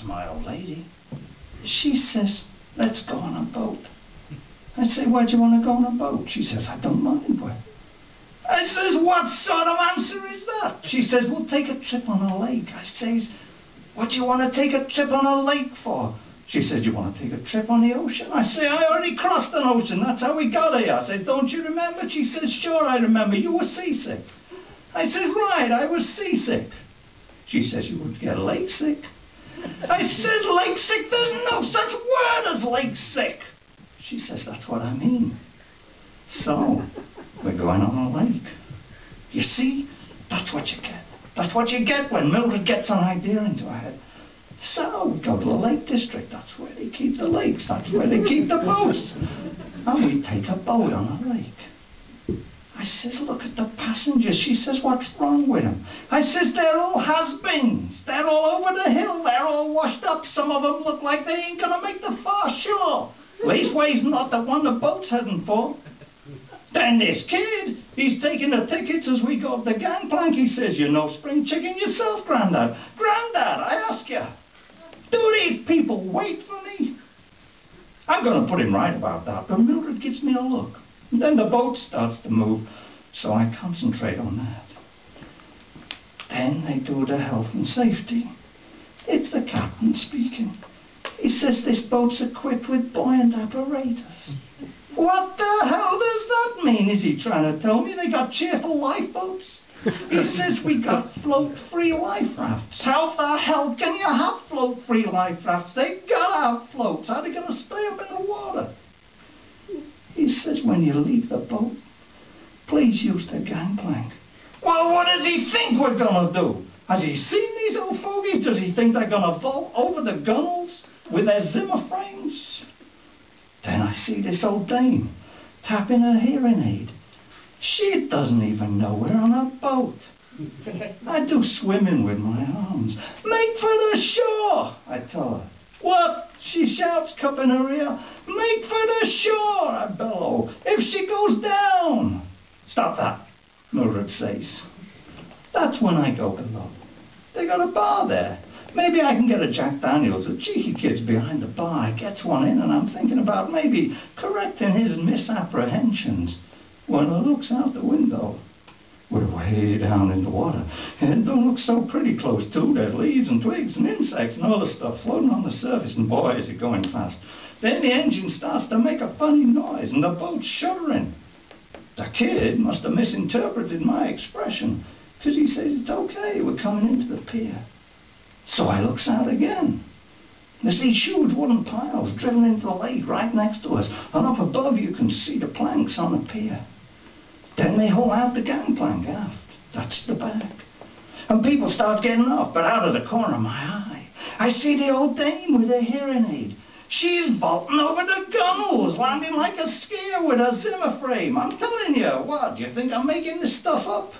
my old lady. She says, let's go on a boat. I say, why do you want to go on a boat? She says, I don't mind where. I says, what sort of answer is that? She says, we'll take a trip on a lake. I says, what do you want to take a trip on a lake for? She says, you want to take a trip on the ocean? I say, I already crossed an ocean. That's how we got here. I says, don't you remember? She says, sure I remember. You were seasick. I says, right, I was seasick. She says, you would get lake sick. I says, lake sick? There's no such word as lake sick. She says, that's what I mean. So, we're going on a lake. You see, that's what you get. That's what you get when Mildred gets an idea into her head. So, we go to the Lake District. That's where they keep the lakes. That's where they keep the boats. And we take a boat on a lake. I says, look at the passengers. She says, what's wrong with them? I says, they're all has-beens. They're all over the hill. They're all washed up. Some of them look like they ain't going to make the far shore. Leastways not the one the boat's heading for. Then this kid, he's taking the tickets as we go up the gangplank. He says, you're no spring chicken yourself, Grandad. Grandad, I ask you, do these people wait for me? I'm going to put him right about that, but Mildred gives me a look. And then the boat starts to move, so I concentrate on that. Then they do the health and safety. It's the captain speaking. He says this boat's equipped with buoyant apparatus. What the hell does that mean? Is he trying to tell me they got cheerful lifeboats? He says we got float-free life rafts. How the hell can you have float-free life rafts? They gotta have floats. How are they gonna stay up in the water? He says when you leave the boat, please use the gangplank. Well, what does he think we're gonna do? Has he seen these old fogies? Does he think they're gonna vault over the gunnels with their Zimmer frames? Then I see this old dame tapping her hearing aid. She doesn't even know we're on a boat. I do swimming with my arms. Make for the shore, I tell her. What? She shouts, cupping her ear. Make for the shore, I bellow. If she goes down. Stop that, Mildred says. That's when I go below. They got a bar there. Maybe I can get a Jack Daniels. The cheeky kid's behind the bar. He gets one in, and I'm thinking about maybe correcting his misapprehensions. When I looks out the window, we're way down in the water. And it don't look so pretty close, too. There's leaves and twigs and insects and other stuff floating on the surface, and boy, is it going fast. Then the engine starts to make a funny noise, and the boat's shuddering. The kid must have misinterpreted my expression, because he says it's okay, we're coming into the pier. So I looks out again. There's these huge wooden piles driven into the lake right next to us, and up above you can see the planks on the pier. Then they haul out the gangplank aft. That's the back. And people start getting off, but out of the corner of my eye, I see the old dame with her hearing aid. She's vaulting over the gunnels, landing like a skier with a Zimmer frame. I'm telling you, what, do you think I'm making this stuff up?